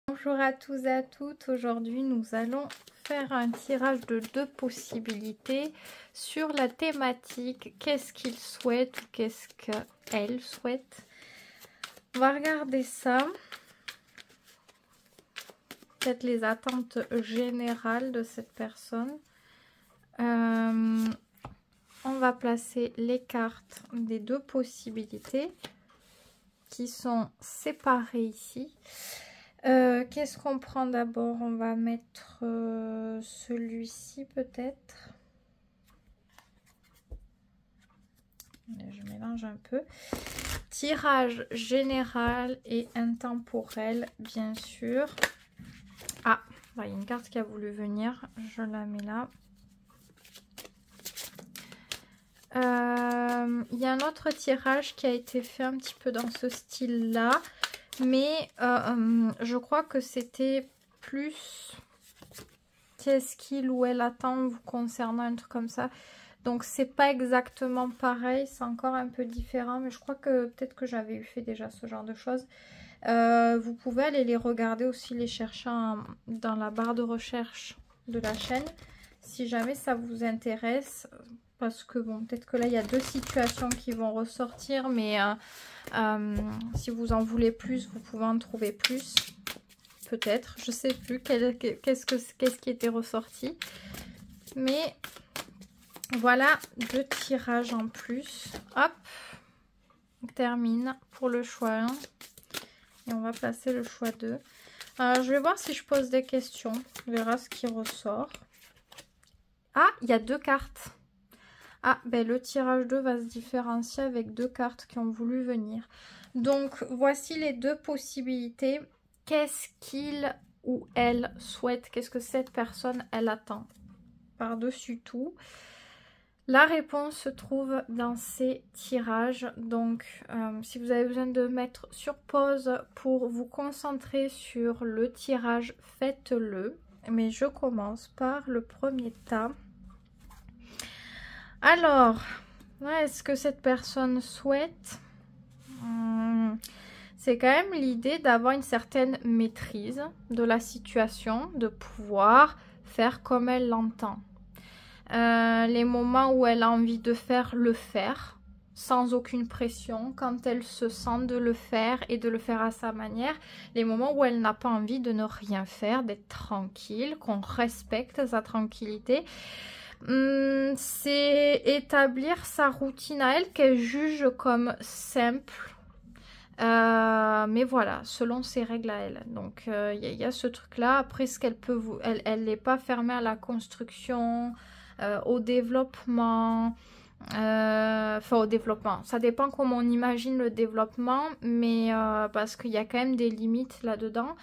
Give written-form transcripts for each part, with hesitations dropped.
Bonjour à tous et à toutes, aujourd'hui nous allons faire un tirage de 2 possibilités sur la thématique qu'est-ce qu'il souhaite ou qu'est-ce qu'elle souhaite. On va regarder ça, peut-être les attentes générales de cette personne. On va placer les cartes des 2 possibilités qui sont séparées ici. Qu'est-ce qu'on prend d'abord? On va mettre celui-ci peut-être. Je mélange un peu. Tirage général et intemporel, bien sûr. Ah, il y a une carte qui a voulu venir. Je la mets là. Il y a un autre tirage qui a été fait un petit peu dans ce style-là. Mais je crois que c'était plus qu'est-ce qu'il ou elle attend vous concernant, un truc comme ça. Donc c'est pas exactement pareil, c'est encore un peu différent. Mais je crois que peut-être que j'avais eu fait déjà ce genre de choses. Vous pouvez aller les regarder aussi, les chercher dans la barre de recherche de la chaîne. Si jamais ça vous intéresse. Parce que bon, peut-être que là, il y a 2 situations qui vont ressortir. Mais si vous en voulez plus, vous pouvez en trouver plus. Peut-être. Je sais plus qu'est-ce qui était ressorti. Mais voilà 2 tirages en plus. Hop. On termine pour le choix 1. Et on va placer le choix 2. Je vais voir si je pose des questions. On verra ce qui ressort. Ah, il y a 2 cartes. Ah, ben le tirage 2 va se différencier avec 2 cartes qui ont voulu venir. Donc, voici les 2 possibilités. Qu'est-ce qu'il ou elle souhaite? Qu'est-ce que cette personne, elle attend? Par-dessus tout. La réponse se trouve dans ces tirages. Donc, si vous avez besoin de mettre sur pause pour vous concentrer sur le tirage, faites-le. Mais je commence par le premier tas. Alors, est-ce que cette personne souhaite? C'est quand même l'idée d'avoir une certaine maîtrise de la situation, de pouvoir faire comme elle l'entend. Les moments où elle a envie de faire, le faire, sans aucune pression, quand elle se sent de le faire et de le faire à sa manière. Les moments où elle n'a pas envie de ne rien faire, d'être tranquille, qu'on respecte sa tranquillité. C'est établir sa routine à elle qu'elle juge comme simple, mais voilà, selon ses règles à elle. Donc il y a ce truc là. Après, ce qu'elle peut vous, elle n'est pas fermée à la construction, au développement, enfin au développement, ça dépend comment on imagine le développement, mais parce qu'il y a quand même des limites là dedans.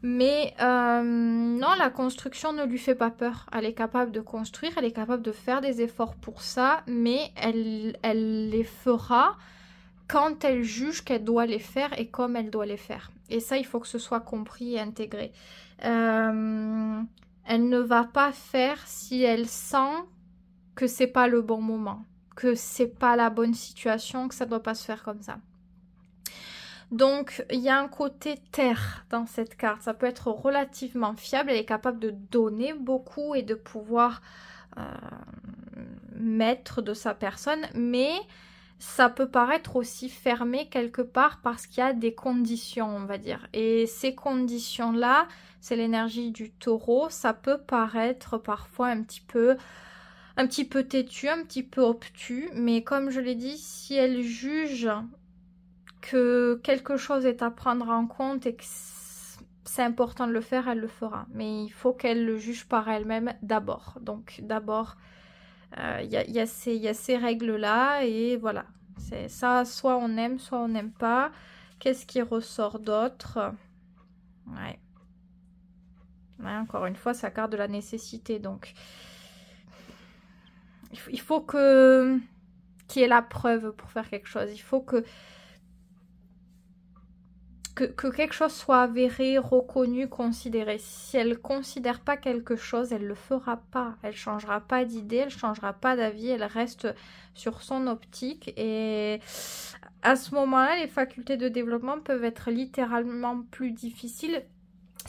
Mais non, la construction ne lui fait pas peur. Elle est capable de construire, elle est capable de faire des efforts pour ça, mais elle les fera quand elle juge qu'elle doit les faire et comme elle doit les faire. Et ça, il faut que ce soit compris et intégré. Elle ne va pas faire si elle sent que c'est pas le bon moment, que c'est pas la bonne situation, que ça doit pas se faire comme ça. Donc, il y a un côté terre dans cette carte. Ça peut être relativement fiable. Elle est capable de donner beaucoup et de pouvoir mettre de sa personne. Mais ça peut paraître aussi fermé quelque part parce qu'il y a des conditions, on va dire. Et ces conditions-là, c'est l'énergie du taureau. Ça peut paraître parfois un petit peu têtu, un petit peu obtus. Mais comme je l'ai dit, si elle juge que quelque chose est à prendre en compte et que c'est important de le faire, elle le fera. Mais il faut qu'elle le juge par elle-même d'abord. Donc d'abord, il y a ces règles-là et voilà. C'est ça, soit on aime, soit on n'aime pas. Qu'est-ce qui ressort d'autre? Ouais, encore une fois, ça carte de la nécessité. Donc, il faut qu'il y ait la preuve pour faire quelque chose. Il faut que quelque chose soit avéré, reconnu, considéré. Si elle ne considère pas quelque chose, elle ne le fera pas. Elle ne changera pas d'idée, elle ne changera pas d'avis, elle reste sur son optique. Et à ce moment-là, les facultés de développement peuvent être littéralement plus difficiles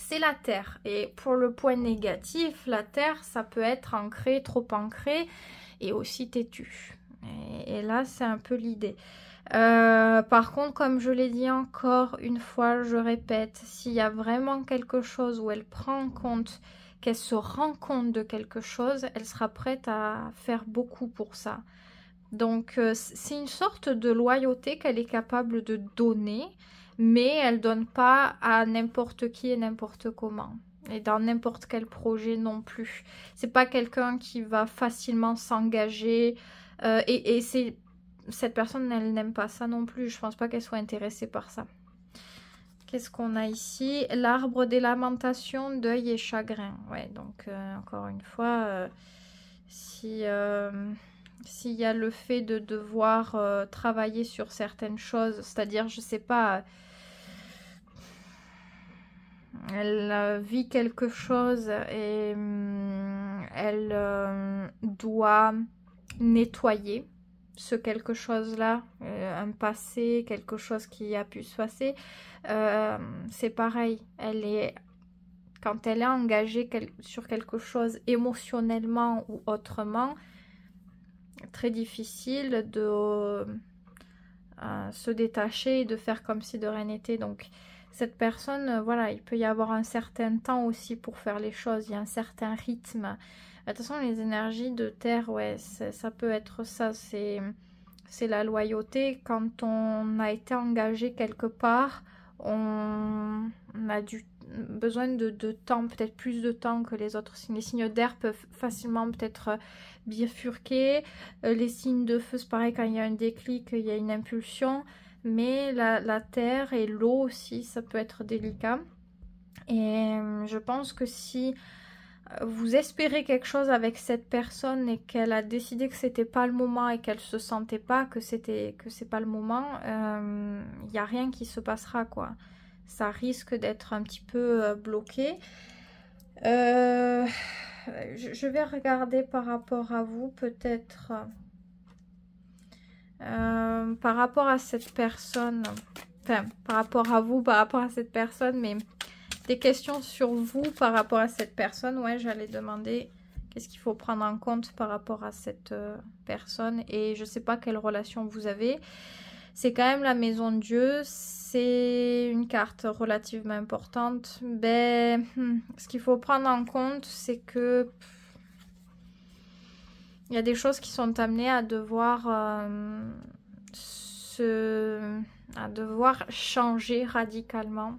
c'est la Terre. Et pour le point négatif, la Terre, ça peut être ancré, trop ancré et aussi têtu. Et là, c'est un peu l'idée. Par contre, comme je l'ai dit encore une fois, je répète, s'il y a vraiment quelque chose où elle prend en compte, qu'elle se rend compte de quelque chose, elle sera prête à faire beaucoup pour ça. Donc, c'est une sorte de loyauté qu'elle est capable de donner, mais elle donne pas à n'importe qui et n'importe comment. Et dans n'importe quel projet non plus. C'est pas quelqu'un qui va facilement s'engager. Et cette personne, elle n'aime pas ça non plus. Je pense pas qu'elle soit intéressée par ça. Qu'est-ce qu'on a ici? L'arbre des lamentations, deuil et chagrin. Ouais, donc encore une fois, s'il y a le fait de devoir travailler sur certaines choses, c'est-à-dire, je sais pas, elle vit quelque chose et elle doit nettoyer ce quelque chose-là, un passé, quelque chose qui a pu se passer. C'est pareil, quand elle est engagée sur quelque chose émotionnellement ou autrement, très difficile de se détacher et de faire comme si de rien n'était. Donc cette personne, voilà, il peut y avoir un certain temps aussi pour faire les choses, il y a un certain rythme. De toute façon, les énergies de terre, ouais, ça peut être ça, c'est la loyauté. Quand on a été engagé quelque part, on a besoin de temps, peut-être plus de temps que les autres signes. Les signes d'air peuvent facilement peut-être bifurquer. Les signes de feu, c'est pareil, quand il y a un déclic, il y a une impulsion. Mais la terre et l'eau aussi, ça peut être délicat. Et je pense que si vous espérez quelque chose avec cette personne et qu'elle a décidé que c'était pas le moment et qu'elle se sentait pas que c'est pas le moment, il n'y a rien qui se passera, quoi. Ça risque d'être un petit peu bloqué. Je vais regarder par rapport à vous, peut-être par rapport à cette personne, enfin par rapport à vous, par rapport à cette personne, mais des questions sur vous par rapport à cette personne. Ouais, j'allais demander qu'est-ce qu'il faut prendre en compte par rapport à cette personne. Et je sais pas quelle relation vous avez. C'est quand même la maison de Dieu. C'est une carte relativement importante. Ben, ce qu'il faut prendre en compte, c'est que il y a des choses qui sont amenées à devoir changer radicalement.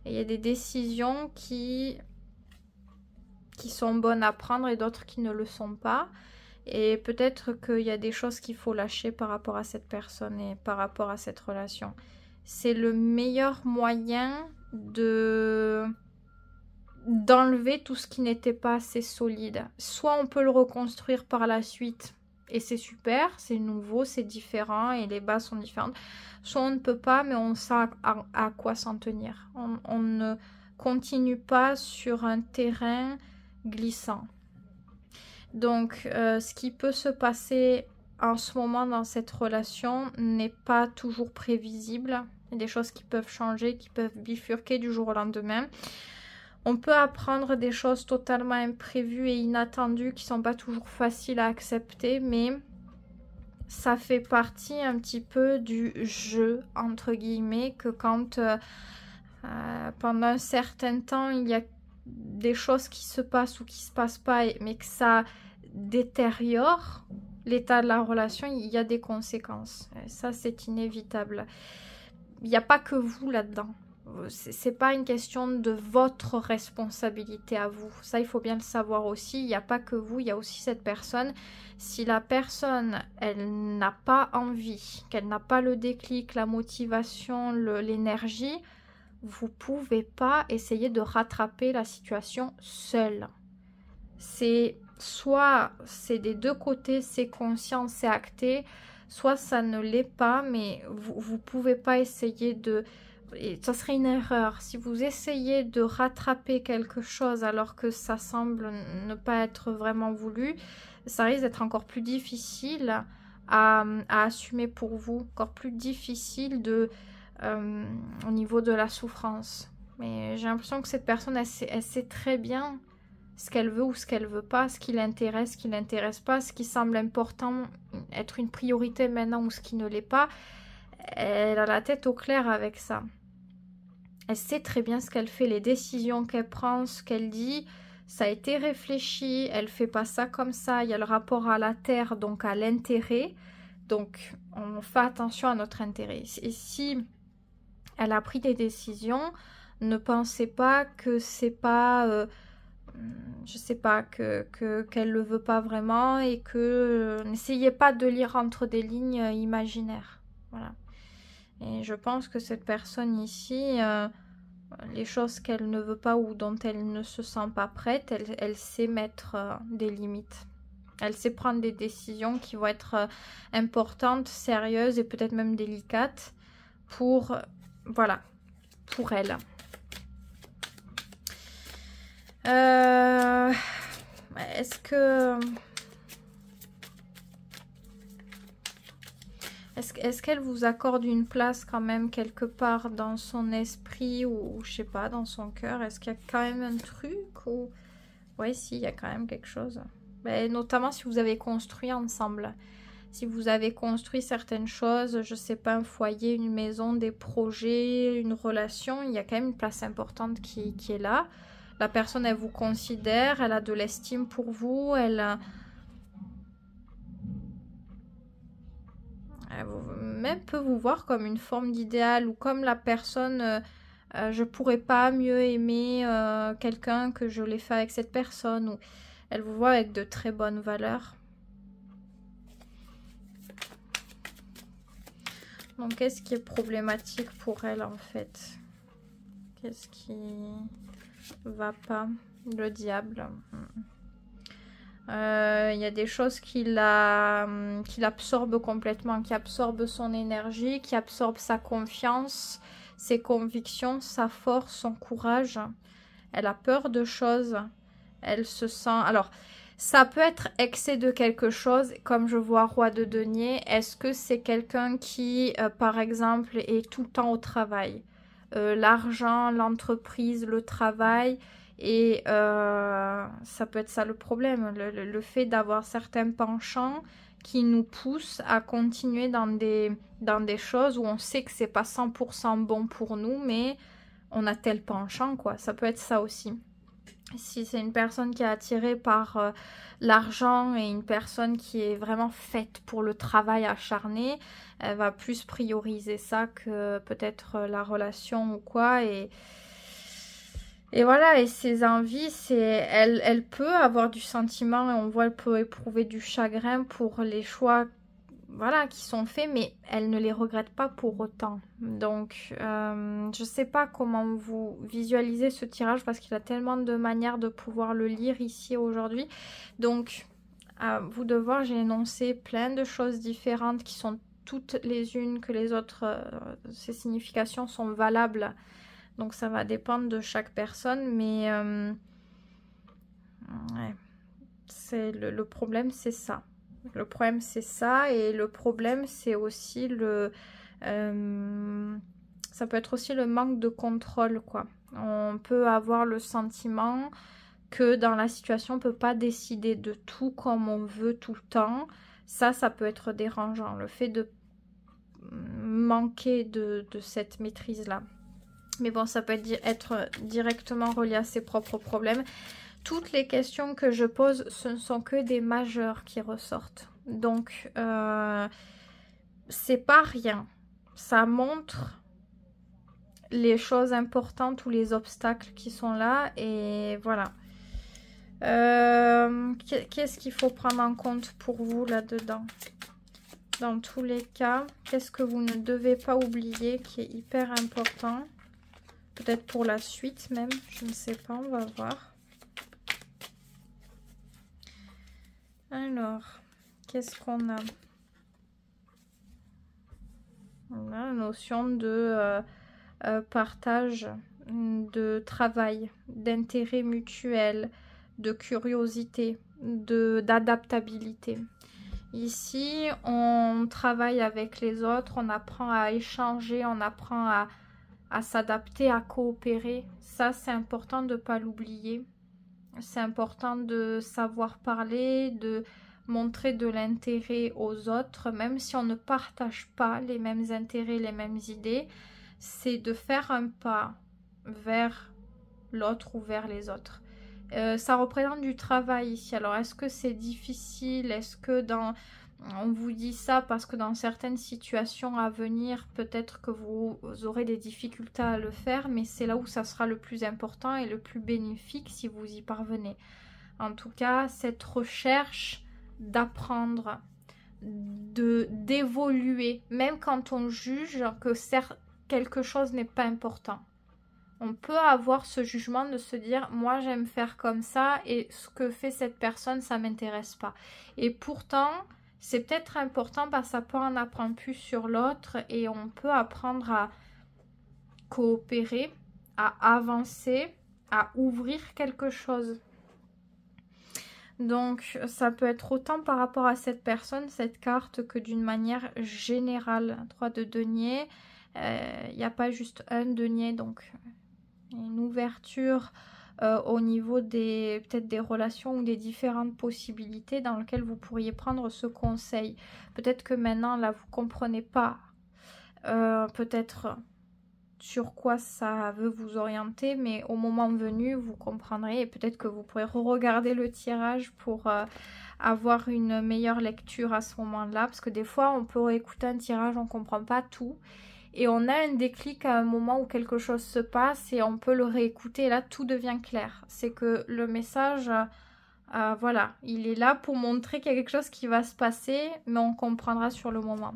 Et il y a des décisions qui sont bonnes à prendre et d'autres qui ne le sont pas. Et peut-être qu'il y a des choses qu'il faut lâcher par rapport à cette personne et par rapport à cette relation. C'est le meilleur moyen d'enlever tout ce qui n'était pas assez solide. Soit on peut le reconstruire par la suite et c'est super, c'est nouveau, c'est différent et les bases sont différentes. Soit on ne peut pas, mais on sait à quoi s'en tenir. On ne continue pas sur un terrain glissant. Donc, ce qui peut se passer en ce moment dans cette relation n'est pas toujours prévisible. Il y a des choses qui peuvent changer, qui peuvent bifurquer du jour au lendemain. On peut apprendre des choses totalement imprévues et inattendues qui ne sont pas toujours faciles à accepter, mais ça fait partie un petit peu du jeu, entre guillemets, que quand pendant un certain temps, il y a des choses qui se passent ou qui se passent pas, mais que ça détériore l'état de la relation, il y a des conséquences. Ça, c'est inévitable. Il n'y a pas que vous là-dedans. C'est pas une question de votre responsabilité à vous. Ça, il faut bien le savoir aussi. Il n'y a pas que vous, il y a aussi cette personne. Si la personne, elle n'a pas envie, qu'elle n'a pas le déclic, la motivation, l'énergie, vous pouvez pas essayer de rattraper la situation seule. C'est soit c'est des deux côtés, c'est conscient, c'est acté, soit ça ne l'est pas, mais vous pouvez pas essayer de... Et ça serait une erreur. Si vous essayez de rattraper quelque chose alors que ça semble ne pas être vraiment voulu, ça risque d'être encore plus difficile à assumer pour vous, encore plus difficile au niveau de la souffrance. Mais j'ai l'impression que cette personne, elle sait très bien ce qu'elle veut ou ce qu'elle veut pas, ce qui l'intéresse, ce qui l'intéresse pas, ce qui semble important, être une priorité maintenant ou ce qui ne l'est pas. Elle a la tête au clair avec ça. Elle sait très bien ce qu'elle fait, les décisions qu'elle prend, ce qu'elle dit. Ça a été réfléchi, elle fait pas ça comme ça. Il y a le rapport à la terre, donc à l'intérêt. Donc, on fait attention à notre intérêt. Et si elle a pris des décisions, ne pensez pas que c'est pas... je sais pas, qu'elle le veut pas vraiment et que... n'essayez pas de lire entre des lignes imaginaires. Voilà. Et je pense que cette personne ici, les choses qu'elle ne veut pas ou dont elle ne se sent pas prête, elle sait mettre des limites. Elle sait prendre des décisions qui vont être importantes, sérieuses et peut-être même délicates pour, voilà, pour elle. Est-ce que... Est-ce qu'elle vous accorde une place quand même quelque part dans son esprit ou je sais pas, dans son cœur? Est-ce qu'il y a quand même un truc ou... Oui, si, il y a quand même quelque chose. Mais notamment si vous avez construit ensemble. Si vous avez construit certaines choses, je sais pas, un foyer, une maison, des projets, une relation, il y a quand même une place importante qui est là. La personne, elle vous considère, elle a de l'estime pour vous, elle même peut vous voir comme une forme d'idéal ou comme la personne, je pourrais pas mieux aimer quelqu'un que je l'ai fait avec cette personne. Ou elle vous voit avec de très bonnes valeurs. Donc qu'est-ce qui est problématique pour elle en fait? Qu'est-ce qui va pas? Le diable. Il y a des choses qui l'absorbent complètement, qui absorbent son énergie, qui absorbent sa confiance, ses convictions, sa force, son courage. Elle a peur de choses. Elle se sent... Alors, ça peut être excès de quelque chose, comme je vois Roi de denier. Est-ce que c'est quelqu'un qui, par exemple, est tout le temps au travail? L'argent, l'entreprise, le travail... Et ça peut être ça le problème, le fait d'avoir certains penchants qui nous poussent à continuer dans des choses où on sait que c'est pas 100% bon pour nous, mais on a tel penchant, quoi. Ça peut être ça aussi. Si c'est une personne qui est attirée par l'argent et une personne qui est vraiment faite pour le travail acharné, elle va plus prioriser ça que peut-être la relation ou quoi. Et voilà, et ses envies, elle peut avoir du sentiment et on voit, elle peut éprouver du chagrin pour les choix, voilà, qui sont faits, mais elle ne les regrette pas pour autant. Donc, je sais pas comment vous visualisez ce tirage parce qu'il y a tellement de manières de pouvoir le lire ici aujourd'hui. Donc, à vous de voir, j'ai énoncé plein de choses différentes qui sont toutes les unes que les autres. Ces significations sont valables. Donc ça va dépendre de chaque personne, mais ouais, c'est le problème, c'est ça. Le problème, c'est ça, et le problème, c'est aussi ça peut être aussi le manque de contrôle, quoi. On peut avoir le sentiment que dans la situation, on ne peut pas décider de tout comme on veut tout le temps. Ça peut être dérangeant, le fait de manquer de cette maîtrise-là. Mais bon, ça peut être directement relié à ses propres problèmes. Toutes les questions que je pose, ce ne sont que des majeurs qui ressortent. Donc, c'est pas rien. Ça montre les choses importantes ou les obstacles qui sont là. Et voilà. Qu'est-ce qu'il faut prendre en compte pour vous là-dedans? Dans tous les cas, qu'est-ce que vous ne devez pas oublier qui est hyper important? Peut-être pour la suite même, je ne sais pas, on va voir. Alors, qu'est-ce qu'on a? On a la notion de partage, de travail, d'intérêt mutuel, de curiosité, d'adaptabilité. Ici, on travaille avec les autres, on apprend à échanger, on apprend à s'adapter, à coopérer. Ça, c'est important de ne pas l'oublier. C'est important de savoir parler, de montrer de l'intérêt aux autres, même si on ne partage pas les mêmes intérêts, les mêmes idées. C'est de faire un pas vers l'autre ou vers les autres. Ça représente du travail ici. Alors, est-ce que c'est difficile? Est-ce que on vous dit ça parce que dans certaines situations à venir, peut-être que vous aurez des difficultés à le faire, mais c'est là où ça sera le plus important et le plus bénéfique si vous y parvenez. En tout cas, cette recherche d'apprendre, d'évoluer, même quand on juge que quelque chose n'est pas important. On peut avoir ce jugement de se dire, moi j'aime faire comme ça et ce que fait cette personne, ça m'intéresse pas. Et pourtant, c'est peut-être important parce que ça peut en apprendre plus sur l'autre et on peut apprendre à coopérer, à avancer, à ouvrir quelque chose. Donc, ça peut être autant par rapport à cette personne, cette carte, que d'une manière générale. 3 de denier, il n'y a pas juste un denier, donc une ouverture au niveau peut-être des relations ou des différentes possibilités dans lesquelles vous pourriez prendre ce conseil. Peut-être que maintenant, là, vous ne comprenez pas peut-être sur quoi ça veut vous orienter, mais au moment venu, vous comprendrez et peut-être que vous pourrez re-regarder le tirage pour avoir une meilleure lecture à ce moment-là, parce que des fois, on peut écouter un tirage, on ne comprend pas tout. Et on a un déclic à un moment où quelque chose se passe et on peut le réécouter et là tout devient clair. C'est que le message, voilà, il est là pour montrer qu'il y a quelque chose qui va se passer, mais on comprendra sur le moment.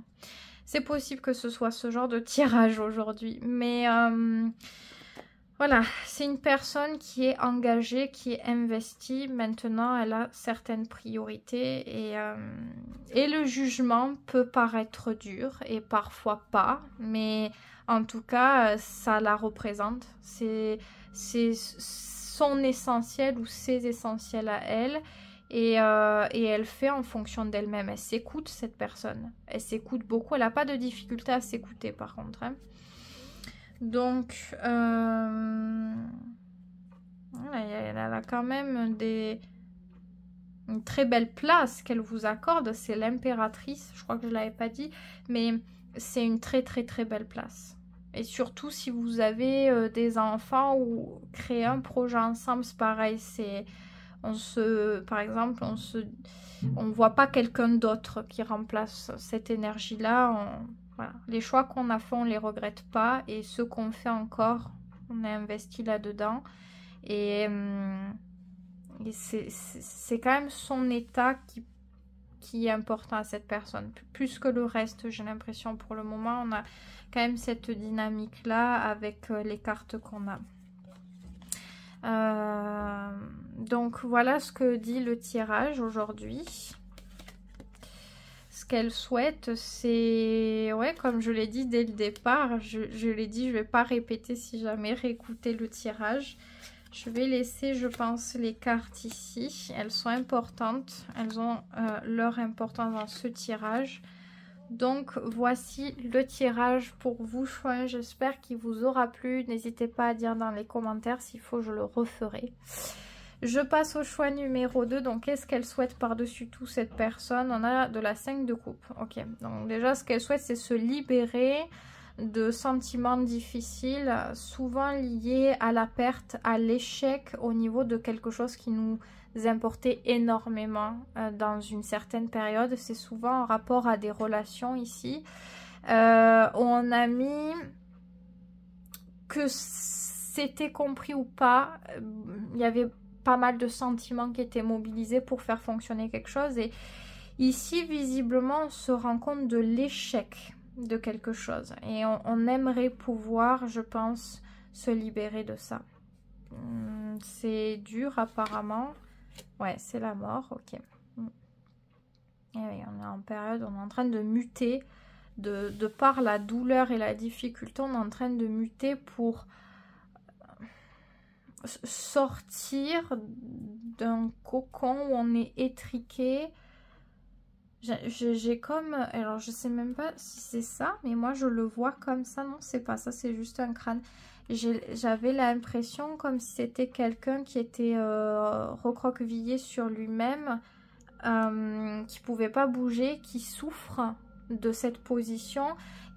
C'est possible que ce soit ce genre de tirage aujourd'hui, mais voilà, c'est une personne qui est engagée, qui est investie. Maintenant, elle a certaines priorités et le jugement peut paraître dur et parfois pas. Mais en tout cas, ça la représente. C'est son essentiel ou ses essentiels à elle. Et elle fait en fonction d'elle-même. Elle s'écoute, cette personne. Elle s'écoute beaucoup. Elle n'a pas de difficulté à s'écouter, par contre. Hein. Donc, elle a quand même une très belle place qu'elle vous accorde. C'est l'impératrice, je crois que je ne l'avais pas dit, mais c'est une très très très belle place. Et surtout si vous avez des enfants ou créer un projet ensemble, c'est pareil. Par exemple, on voit pas quelqu'un d'autre qui remplace cette énergie-là. Voilà. Les choix qu'on a fait, on les regrette pas. Et ceux qu'on fait encore, on a investi là-dedans. Et c'est quand même son état qui est important à cette personne. Plus que le reste, j'ai l'impression. Pour le moment, on a quand même cette dynamique-là avec les cartes qu'on a. Donc, voilà ce que dit le tirage aujourd'hui. Ce qu'elle souhaite, c'est, ouais, comme je l'ai dit dès le départ, je l'ai dit, je vais pas répéter si jamais réécouter le tirage. Je vais laisser, je pense, les cartes ici. Elles sont importantes, elles ont leur importance dans ce tirage. Donc, voici le tirage pour vous, choix. J'espère qu'il vous aura plu. N'hésitez pas à dire dans les commentaires s'il faut, je le referai. Je passe au choix numéro 2. Donc, qu'est-ce qu'elle souhaite par-dessus tout, cette personne? On a de la 5 de coupe. Ok. Donc, déjà, ce qu'elle souhaite, c'est se libérer de sentiments difficiles, souvent liés à la perte, à l'échec au niveau de quelque chose qui nous importait énormément dans une certaine période. C'est souvent en rapport à des relations ici. On a mis que c'était compris ou pas, il y avait pas mal de sentiments qui étaient mobilisés pour faire fonctionner quelque chose. Et ici, visiblement, on se rend compte de l'échec de quelque chose. Et on aimerait pouvoir, je pense, se libérer de ça. C'est dur, apparemment. Ouais, c'est la mort, ok. Et oui, on est en période, on est en train de muter. De par la douleur et la difficulté, on est en train de muter pour sortir d'un cocon où on est étriqué J'ai comme... Alors, je sais même pas si c'est ça, mais moi, je le vois comme ça. Non, c'est pas ça, c'est juste un crâne. J'avais l'impression comme si c'était quelqu'un qui était recroquevillé sur lui-même, qui pouvait pas bouger, qui souffre de cette position.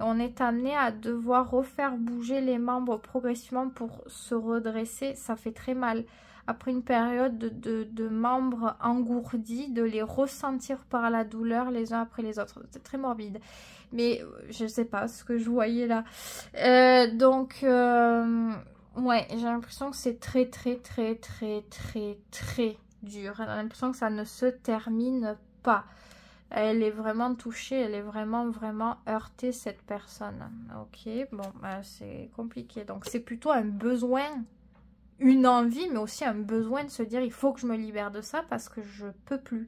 Et on est amené à devoir refaire bouger les membres progressivement pour se redresser. Ça fait très mal. Après une période de membres engourdis, de les ressentir par la douleur les uns après les autres. C'est très morbide. Mais je sais pas ce que je voyais là. Ouais, j'ai l'impression que c'est très dur. J'ai l'impression que ça ne se termine pas. Elle est vraiment touchée, elle est vraiment heurtée, cette personne. Ok, bon, bah, c'est compliqué. Donc c'est plutôt un besoin, une envie, mais aussi un besoin de se dire il faut que je me libère de ça parce que je peux plus.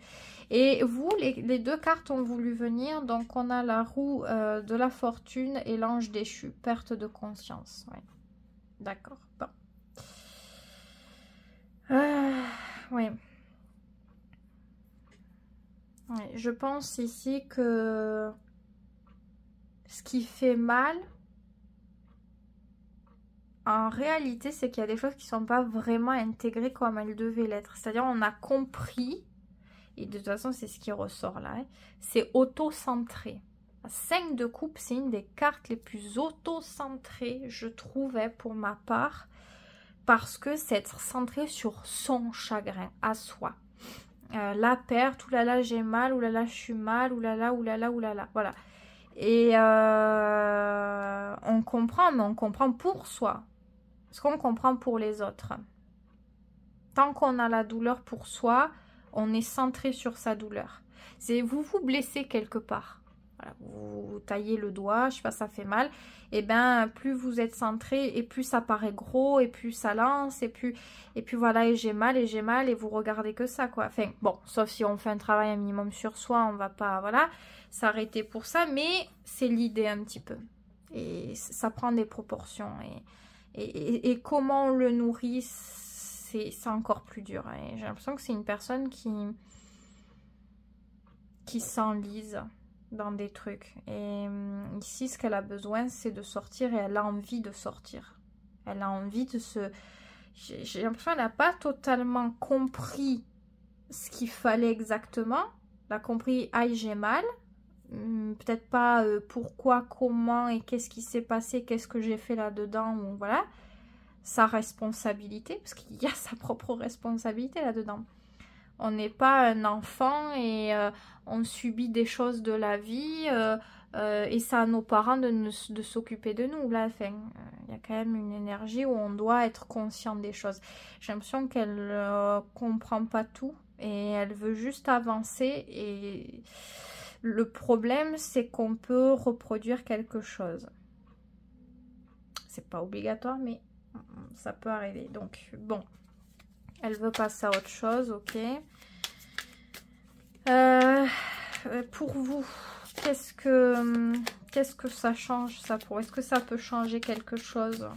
Et vous, les deux cartes ont voulu venir. Donc on a la roue de la fortune et l'ange déchu, perte de conscience. Ouais. D'accord, bon. Oui. Ouais, je pense ici que ce qui fait mal, en réalité, c'est qu'il y a des choses qui ne sont pas vraiment intégrées comme elles devaient l'être. C'est-à-dire, on a compris, et de toute façon, c'est ce qui ressort là, hein, c'est auto-centré. 5 de coupe, c'est une des cartes les plus auto-centrées, je trouvais, pour ma part, parce que c'est être centré sur son chagrin, à soi. La perte, oulala j'ai mal, oulala je suis mal, oulala, voilà. Et on comprend, mais on comprend pour soi. Parce qu'on comprend pour les autres. Tant qu'on a la douleur pour soi, on est centré sur sa douleur. C'est vous blessez quelque part. Voilà, vous taillez le doigt, je sais pas, ça fait mal. Et bien, plus vous êtes centré, et plus ça paraît gros, et plus ça lance, et puis voilà, et j'ai mal, et vous regardez que ça, quoi. Enfin, bon, sauf si on fait un travail un minimum sur soi, on va pas, voilà, s'arrêter pour ça, mais c'est l'idée un petit peu. Et ça prend des proportions. Et comment on le nourrit, c'est encore plus dur. J'ai l'impression que c'est une personne qui s'enlise dans des trucs. Et ici, ce qu'elle a besoin, c'est de sortir, et elle a envie de sortir. Elle a envie de se... J'ai l'impression qu'elle n'a pas totalement compris ce qu'il fallait exactement. Elle a compris, aïe, j'ai mal. Peut-être pas pourquoi, comment et qu'est-ce qui s'est passé, qu'est-ce que j'ai fait là-dedans, ou voilà. Sa responsabilité, parce qu'il y a sa propre responsabilité là-dedans. On n'est pas un enfant et on subit des choses de la vie et c'est à nos parents de s'occuper de nous. Là, enfin, il y a quand même une énergie où on doit être conscient des choses. J'ai l'impression qu'elle comprend pas tout et elle veut juste avancer. Et le problème, c'est qu'on peut reproduire quelque chose. C'est pas obligatoire, mais ça peut arriver. Donc, bon. Elle veut passer à autre chose, ok. Pour vous, qu'est-ce que ça change, ça, pour... Est-ce que ça peut changer quelque chose?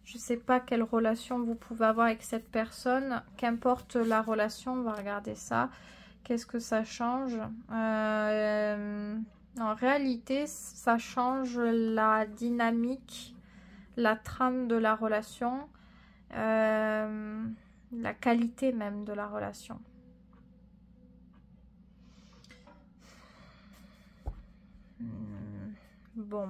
Je sais pas quelle relation vous pouvez avoir avec cette personne. Qu'importe la relation, on va regarder ça. Qu'est-ce que ça change? En réalité, ça change la dynamique, la trame de la relation. La qualité même de la relation. Bon.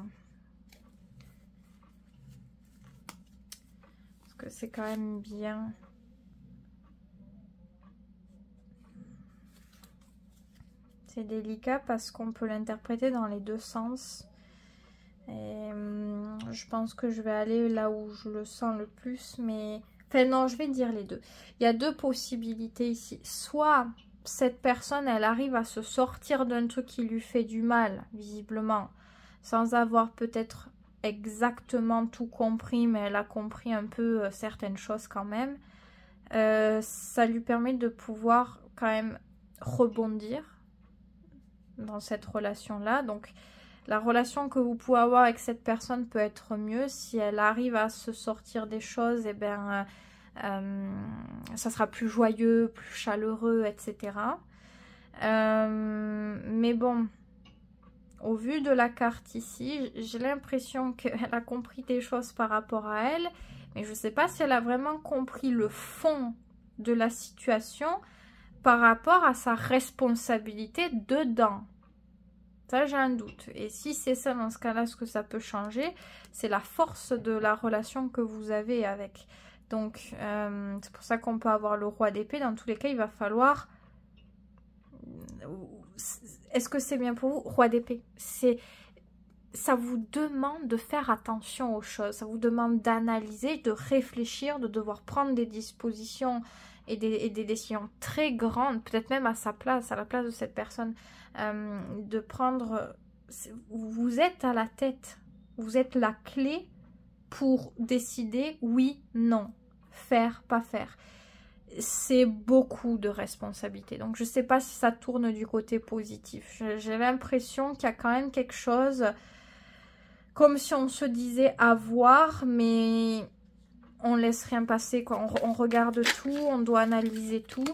Parce que c'est quand même bien. C'est délicat parce qu'on peut l'interpréter dans les deux sens. Et je pense que je vais aller là où je le sens le plus, mais... Enfin non, je vais dire les deux. Il y a deux possibilités ici. Soit cette personne, elle arrive à se sortir d'un truc qui lui fait du mal, visiblement, sans avoir peut-être exactement tout compris, mais elle a compris un peu certaines choses quand même. Ça lui permet de pouvoir quand même rebondir dans cette relation-là. Donc, la relation que vous pouvez avoir avec cette personne peut être mieux. Si elle arrive à se sortir des choses, et ça sera plus joyeux, plus chaleureux, etc. Mais bon, au vu de la carte ici, j'ai l'impression qu'elle a compris des choses par rapport à elle. Mais je ne sais pas si elle a vraiment compris le fond de la situation par rapport à sa responsabilité dedans. Ça, j'ai un doute. Et si c'est ça, dans ce cas-là, ce que ça peut changer, c'est la force de la relation que vous avez avec. Donc, c'est pour ça qu'on peut avoir le roi d'épée. Dans tous les cas, il va falloir... Est-ce que c'est bien pour vous? Roi d'épée, ça vous demande de faire attention aux choses. Ça vous demande d'analyser, de réfléchir, de devoir prendre des dispositions et des décisions très grandes, peut-être même à sa place, à la place de cette personne, de prendre... Vous êtes à la tête, vous êtes la clé pour décider oui, non, faire, pas faire. C'est beaucoup de responsabilité. Donc, je ne sais pas si ça tourne du côté positif. J'ai l'impression qu'il y a quand même quelque chose comme si on se disait avoir, mais on laisse rien passer, quoi. On regarde tout, on doit analyser tout.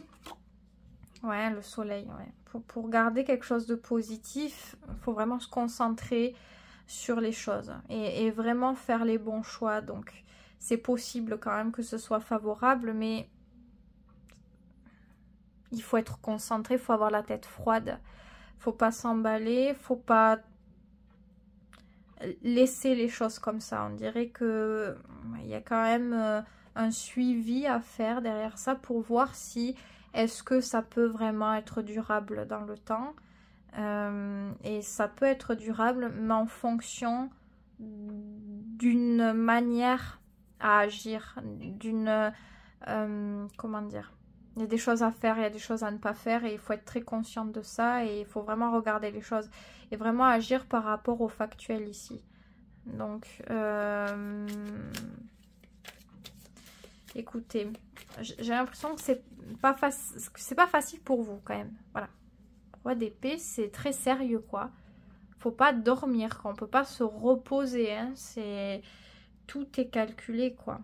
Ouais, le soleil, ouais. Pour garder quelque chose de positif, il faut vraiment se concentrer sur les choses et vraiment faire les bons choix. Donc, c'est possible quand même que ce soit favorable, mais il faut être concentré, il faut avoir la tête froide. Faut pas s'emballer, faut pas laisser les choses comme ça. On dirait que il y a quand même un suivi à faire derrière ça pour voir si est-ce que ça peut vraiment être durable dans le temps. Et ça peut être durable, mais en fonction d'une manière à agir, d'une... comment dire? Il y a des choses à faire, il y a des choses à ne pas faire et il faut être très conscient de ça et il faut vraiment regarder les choses et vraiment agir par rapport au factuel ici. Donc, écoutez, j'ai l'impression que c'est pas facile pour vous quand même. Voilà. Roi d'épée, c'est très sérieux quoi. Faut pas dormir, quoi. On peut pas se reposer. Hein. Tout est calculé quoi.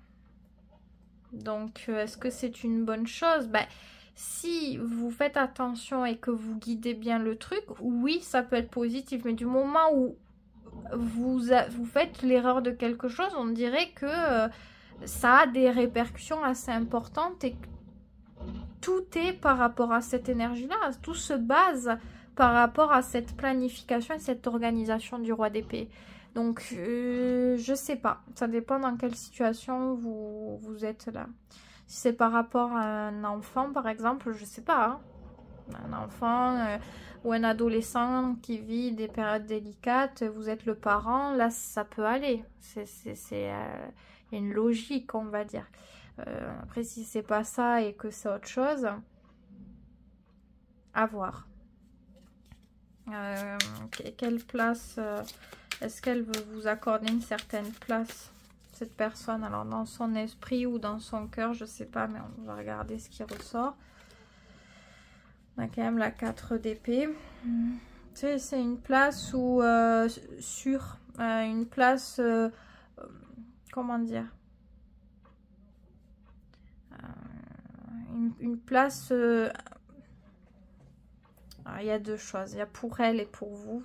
Donc, est-ce que c'est une bonne chose? Ben, si vous faites attention et que vous guidez bien le truc, oui, ça peut être positif. Mais du moment où vous faites l'erreur de quelque chose, on dirait que ça a des répercussions assez importantes et que tout est par rapport à cette énergie-là. Tout se base par rapport à cette planification et cette organisation du roi d'épée. Donc, je sais pas. Ça dépend dans quelle situation vous êtes là. Si c'est par rapport à un enfant, par exemple, je sais pas. Hein. Un enfant ou un adolescent qui vit des périodes délicates, vous êtes le parent, là, ça peut aller. C'est une logique, on va dire. Après, si c'est pas ça et que c'est autre chose, à voir. Quelle place... est-ce qu'elle veut vous accorder une certaine place, cette personne? Alors, dans son esprit ou dans son cœur, je sais pas, mais on va regarder ce qui ressort. On a quand même la 4 d'épée. Tu sais, c'est une place où... une place... comment dire? Une place... il y a deux choses. Il y a pour elle et pour vous.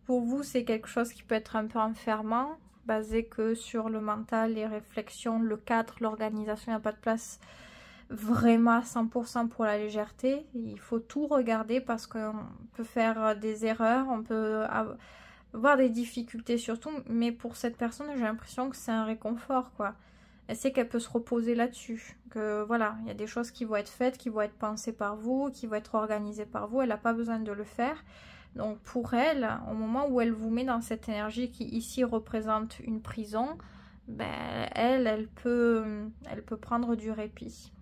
Pour vous, c'est quelque chose qui peut être un peu enfermant, basé que sur le mental, les réflexions, le cadre, l'organisation. Il n'y a pas de place vraiment à 100% pour la légèreté. Il faut tout regarder parce qu'on peut faire des erreurs, on peut avoir des difficultés surtout. Mais pour cette personne, j'ai l'impression que c'est un réconfort, quoi. Elle sait qu'elle peut se reposer là-dessus. Que voilà, il y a des choses qui vont être faites, qui vont être pensées par vous, qui vont être organisées par vous. Elle n'a pas besoin de le faire. Donc pour elle, au moment où elle vous met dans cette énergie qui ici représente une prison, ben, elle peut prendre du répit.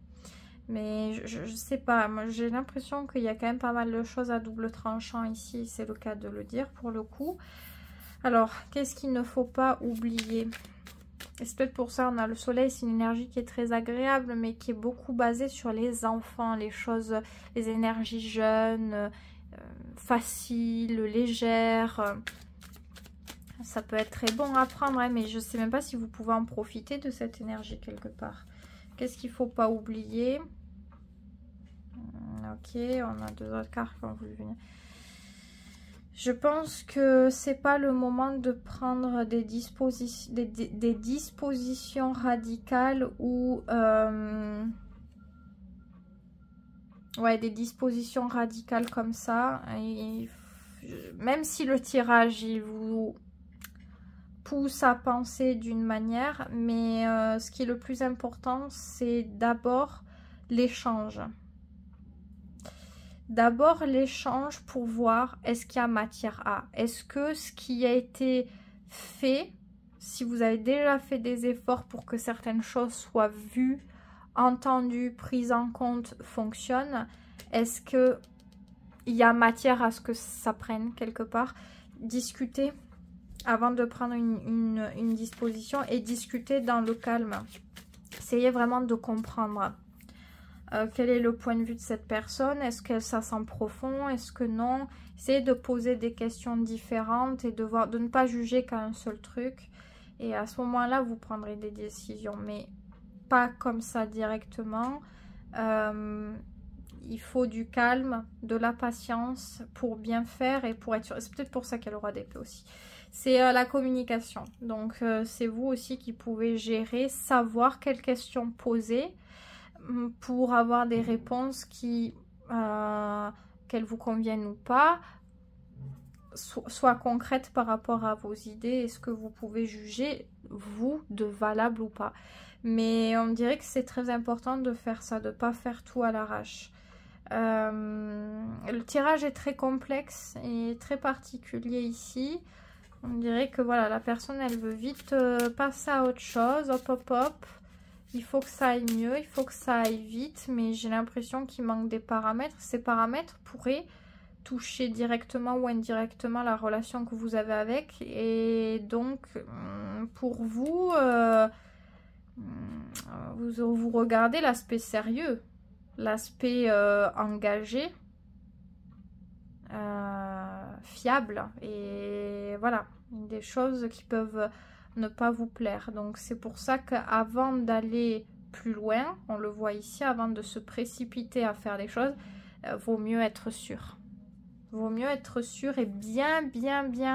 Mais je sais pas, moi j'ai l'impression qu'il y a quand même pas mal de choses à double tranchant ici, c'est le cas de le dire pour le coup. Alors, qu'est-ce qu'il ne faut pas oublier? Et c'est peut-être pour ça, on a le soleil, c'est une énergie qui est très agréable, mais qui est beaucoup basée sur les enfants, les choses, les énergies jeunes, faciles, légères. Ça peut être très bon à prendre, hein, mais je ne sais même pas si vous pouvez en profiter de cette énergie quelque part. Qu'est-ce qu'il ne faut pas oublier? Ok, on a 2 autres cartes qui ont voulu venir. Je pense que c'est pas le moment de prendre des dispositions radicales ou ouais, des dispositions radicales comme ça. Et même si le tirage il vous pousse à penser d'une manière, mais ce qui est le plus important, c'est d'abord l'échange. D'abord l'échange pour voir est-ce qu'il y a matière à. Est-ce que ce qui a été fait, si vous avez déjà fait des efforts pour que certaines choses soient vues, entendues, prises en compte, fonctionnent, est-ce que il y a matière à ce que ça prenne quelque part? Discuter avant de prendre une disposition et discuter dans le calme. Essayez vraiment de comprendre. Quel est le point de vue de cette personne? Est-ce que ça sent profond? Est-ce que non? Essayez de poser des questions différentes et de ne pas juger qu'un seul truc. Et à ce moment-là, vous prendrez des décisions, mais pas comme ça directement. Il faut du calme, de la patience pour bien faire et pour être sûr. C'est peut-être pour ça qu'elle aura d'épée aussi. C'est la communication. Donc, c'est vous aussi qui pouvez gérer, savoir quelles questions poser pour avoir des réponses qui qu'elles vous conviennent ou pas, soit concrètes par rapport à vos idées et ce que vous pouvez juger, vous, de valable ou pas. Mais on dirait que c'est très important de faire ça, de ne pas faire tout à l'arrache. Le tirage est très complexe et très particulier ici. On dirait que voilà, la personne, elle veut vite passer à autre chose, hop, hop, hop. Il faut que ça aille mieux, il faut que ça aille vite, mais j'ai l'impression qu'il manque des paramètres. Ces paramètres pourraient toucher directement ou indirectement la relation que vous avez avec. Et donc, pour vous, vous regardez l'aspect sérieux, l'aspect engagé, fiable. Et voilà, des choses qui peuvent ne pas vous plaire. Donc c'est pour ça qu'avant d'aller plus loin, on le voit ici, avant de se précipiter à faire des choses, vaut mieux être sûr. Vaut mieux être sûr et bien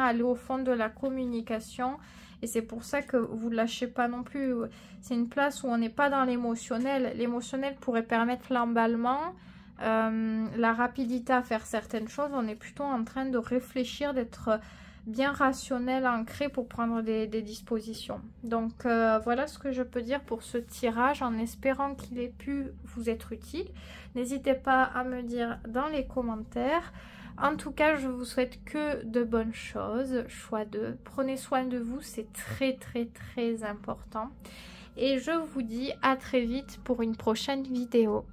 aller au fond de la communication. Et c'est pour ça que vous ne lâchez pas non plus. C'est une place où on n'est pas dans l'émotionnel. L'émotionnel pourrait permettre l'emballement, la rapidité à faire certaines choses. On est plutôt en train de réfléchir, d'être bien rationnel, ancré pour prendre des dispositions. Donc voilà ce que je peux dire pour ce tirage, en espérant qu'il ait pu vous être utile. N'hésitez pas à me dire dans les commentaires. En tout cas, je vous souhaite que de bonnes choses. Choix 2. Prenez soin de vous, c'est très important. Et je vous dis à très vite pour une prochaine vidéo.